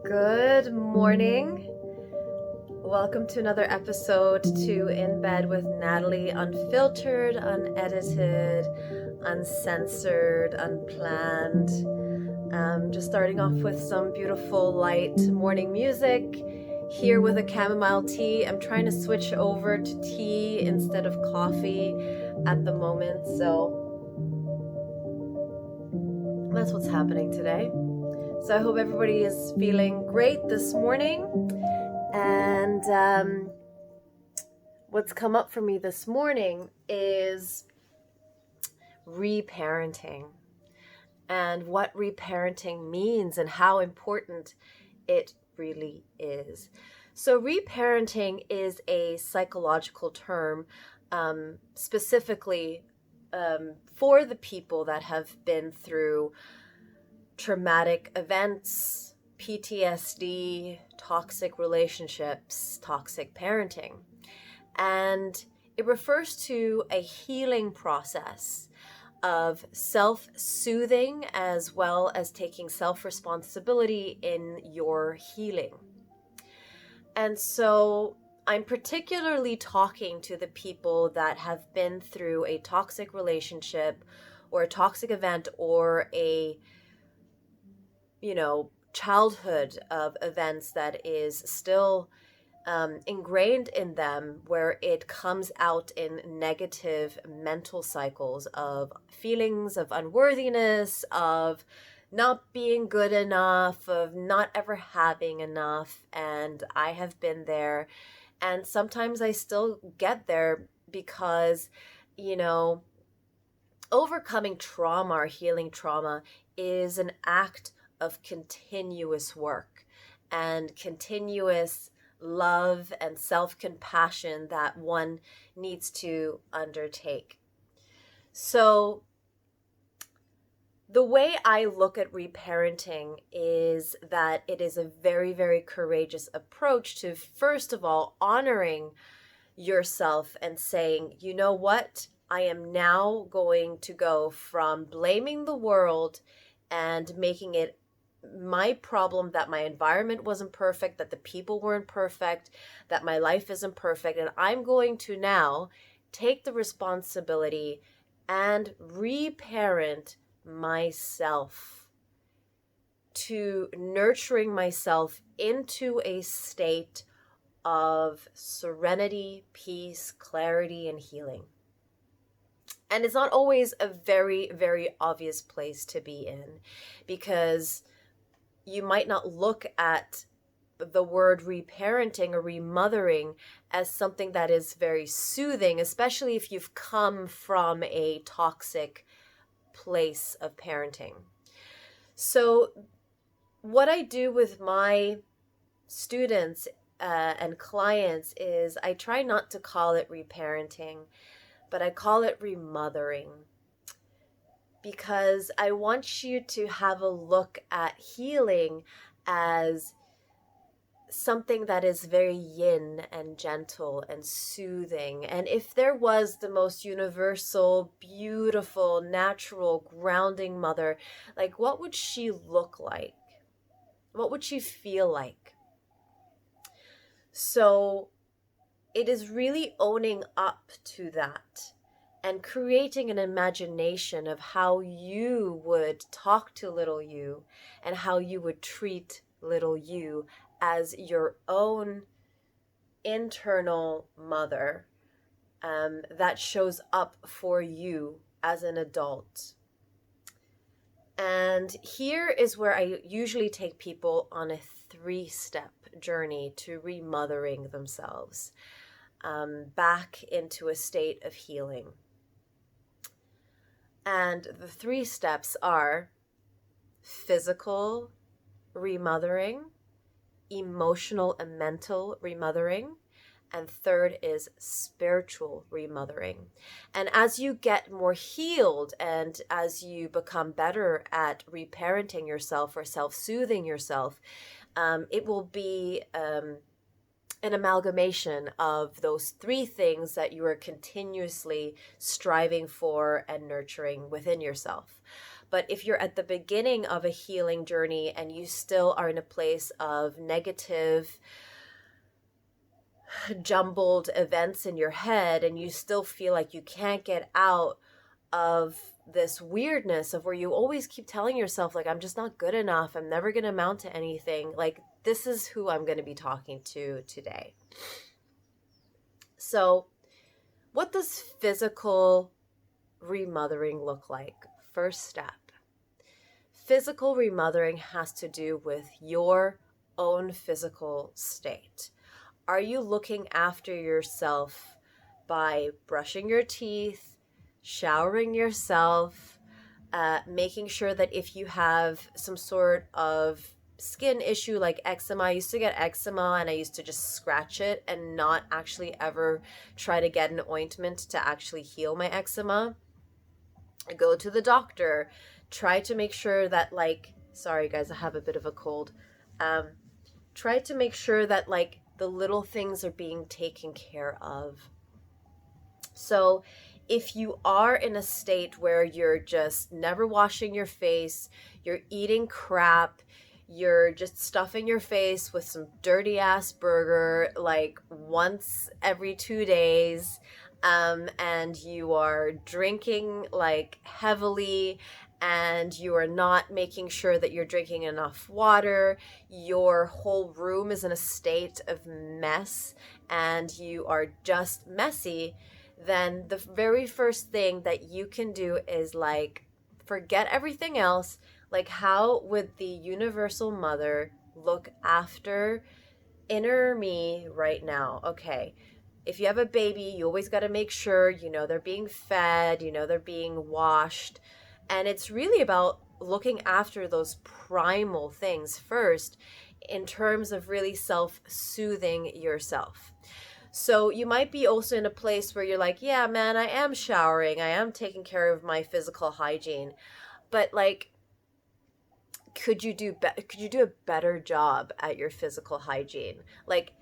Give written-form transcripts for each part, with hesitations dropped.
Good morning. Welcome to another episode to In Bed with Natalie, unfiltered, unedited, uncensored, unplanned. Just starting off with some beautiful light morning music. Here with a chamomile tea. I'm trying to switch over to tea instead of coffee at the moment, so that's what's happening today. So I hope everybody is feeling great this morning. And what's come up for me this morning is reparenting and what reparenting means and how important it really is. So reparenting is a psychological term specifically for the people that have been through traumatic events, PTSD, toxic relationships, toxic parenting. And it refers to a healing process of self-soothing as well as taking self-responsibility in your healing. And so I'm particularly talking to the people that have been through a toxic relationship or a toxic event or a childhood of events that is still ingrained in them, where it comes out in negative mental cycles of feelings of unworthiness, of not being good enough, of not ever having enough. And I have been there, and sometimes I still get there because, overcoming trauma or healing trauma is an act of continuous work and continuous love and self-compassion that one needs to undertake. So the way I look at reparenting is that it is a very, very courageous approach to, first of all, honoring yourself and saying, you know what? I am now going to go from blaming the world and making it my problem that my environment wasn't perfect, that the people weren't perfect, that my life isn't perfect. And I'm going to now take the responsibility and reparent myself to nurturing myself into a state of serenity, peace, clarity, and healing. And it's not always a very, very obvious place to be in, because you might not look at the word reparenting or remothering as something that is very soothing, especially if you've come from a toxic place of parenting. So what I do with my students and clients is I try not to call it reparenting, but I call it remothering, because I want you to have a look at healing as something that is very yin and gentle and soothing. And if there was the most universal, beautiful, natural, grounding mother, like, what would she look like? What would she feel like? So it is really owning up to that and creating an imagination of how you would talk to little you and how you would treat little you as your own internal mother that shows up for you as an adult. And here is where I usually take people on a 3-step journey to remothering themselves back into a state of healing. And the 3 steps are physical remothering, emotional and mental remothering, and third is spiritual remothering. And as you get more healed and as you become better at reparenting yourself or self-soothing yourself, it will be an amalgamation of those 3 things that you are continuously striving for and nurturing within yourself. But if you're at the beginning of a healing journey and you still are in a place of negative, jumbled events in your head, and you still feel like you can't get out of this weirdness of where you always keep telling yourself, like, I'm just not good enough, I'm never going to amount to anything, like, this is who I'm going to be talking to today. So what does physical remothering look like? First step, physical remothering has to do with your own physical state. Are you looking after yourself by brushing your teeth, showering yourself, making sure that if you have some sort of skin issue like eczema, I used to get eczema and I used to just scratch it and not actually ever try to get an ointment to actually heal my eczema. Go to the doctor, try to make sure that, like, sorry guys, I have a bit of a cold. Try to make sure that, like, the little things are being taken care of. So if you are in a state where you're just never washing your face, you're eating crap, you're just stuffing your face with some dirty ass burger like once every 2 days, and you are drinking like heavily, and you are not making sure that you're drinking enough water, your whole room is in a state of mess, and you are just messy, then the very first thing that you can do is, like, forget everything else. Like, how would the universal mother look after inner me right now? Okay, if you have a baby, you always got to make sure, they're being fed, they're being washed. And it's really about looking after those primal things first in terms of really self-soothing yourself. So you might be also in a place where you're like, yeah, man, I am showering, I am taking care of my physical hygiene. But, like, could you do a better job at your physical hygiene? Like,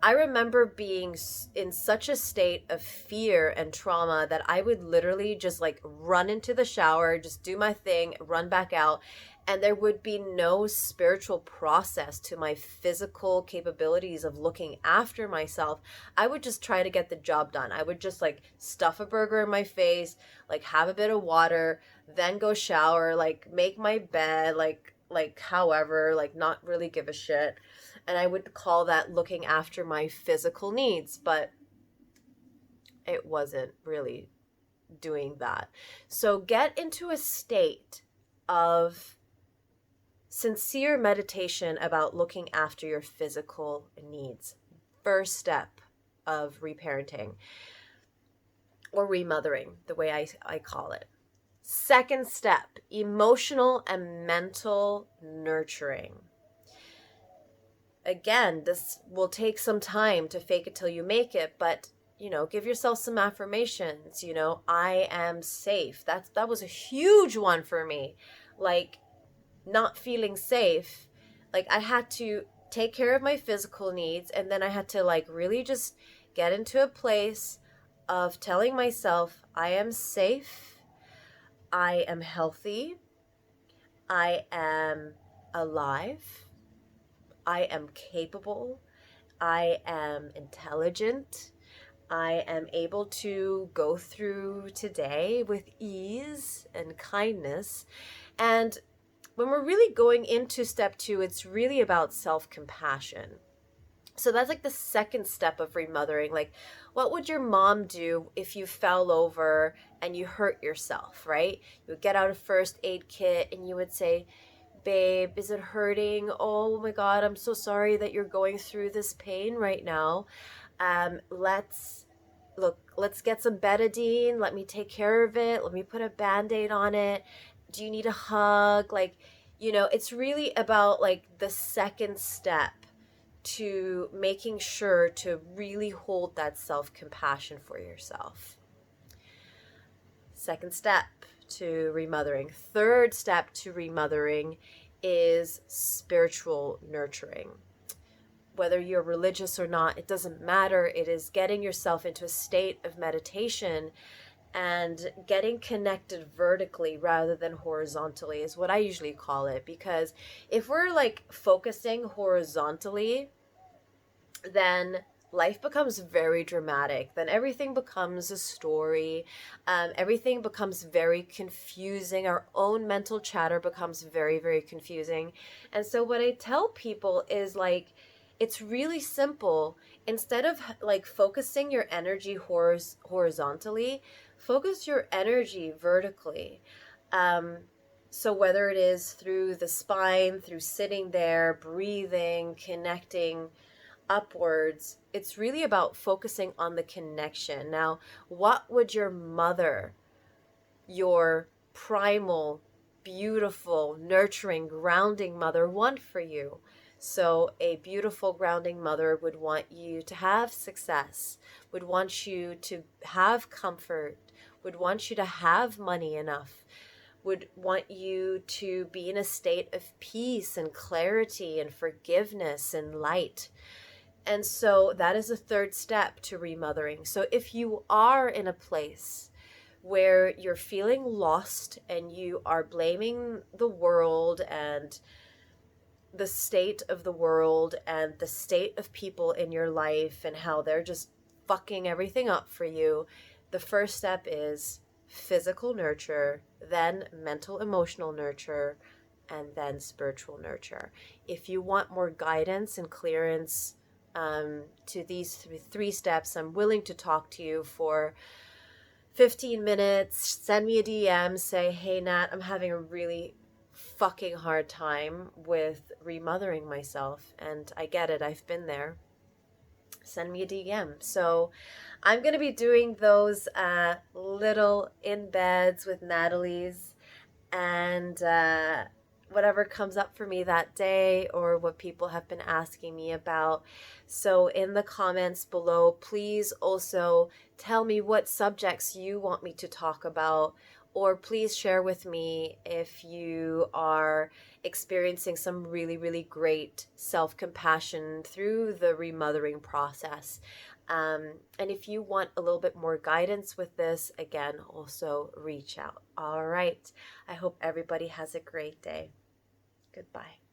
I remember being in such a state of fear and trauma that I would literally just, like, run into the shower, just do my thing, run back out, and there would be no spiritual process to my physical capabilities of looking after myself. I would just try to get the job done. I would just, like, stuff a burger in my face, like, have a bit of water, then go shower, like, make my bed, like however, like, not really give a shit. And I would call that looking after my physical needs, but it wasn't really doing that. So get into a state of sincere meditation about looking after your physical needs. First step of reparenting or remothering, the way I call it. Second step, emotional and mental nurturing. Again, this will take some time to fake it till you make it, but, give yourself some affirmations. I am safe. That was a huge one for me. Like, not feeling safe. Like, I had to take care of my physical needs, and then I had to, like, really just get into a place of telling myself, I am safe, I am healthy, I am alive, I am capable, I am intelligent, I am able to go through today with ease and kindness. And when we're really going into step 2, it's really about self-compassion. So that's like the second step of remothering. Like, what would your mom do if you fell over and you hurt yourself, right? You would get out a first aid kit and you would say, babe, is it hurting? Oh my God, I'm so sorry that you're going through this pain right now. Let's get some betadine. Let me take care of it. Let me put a Band-Aid on it. Do you need a hug? Like, it's really about, like, the second step to making sure to really hold that self-compassion for yourself. Second step to remothering. Third step to remothering is spiritual nurturing. Whether you're religious or not, it doesn't matter. It is getting yourself into a state of meditation and getting connected vertically rather than horizontally is what I usually call it. Because if we're like focusing horizontally, then life becomes very dramatic. Then everything becomes a story. Everything becomes very confusing. Our own mental chatter becomes very, very confusing. And so, what I tell people is like, it's really simple. Instead of like focusing your energy horizontally, focus your energy vertically. Um, so, whether it is through the spine, through sitting there, breathing, connecting upwards, it's really about focusing on the connection. Now, what would your mother, your primal, beautiful, nurturing, grounding mother want for you? So, a beautiful, grounding mother would want you to have success, would want you to have comfort, would want you to have money enough, would want you to be in a state of peace and clarity and forgiveness and light. And so that is a third step to remothering. So if you are in a place where you're feeling lost and you are blaming the world and the state of the world and the state of people in your life and how they're just fucking everything up for you, the first step is physical nurture, then mental emotional nurture, and then spiritual nurture. If you want more guidance and clearance to these three steps, I'm willing to talk to you for 15 minutes. Send me a DM, say, hey, Nat, I'm having a really fucking hard time with remothering myself. And I get it, I've been there. Send me a DM. So I'm going to be doing those little in beds with Natalie's, and whatever comes up for me that day or what people have been asking me about. So in the comments below, please also tell me what subjects you want me to talk about, or please share with me if you are experiencing some really, really great self-compassion through the remothering process. And if you want a little bit more guidance with this, again, also reach out. All right. I hope everybody has a great day. Goodbye.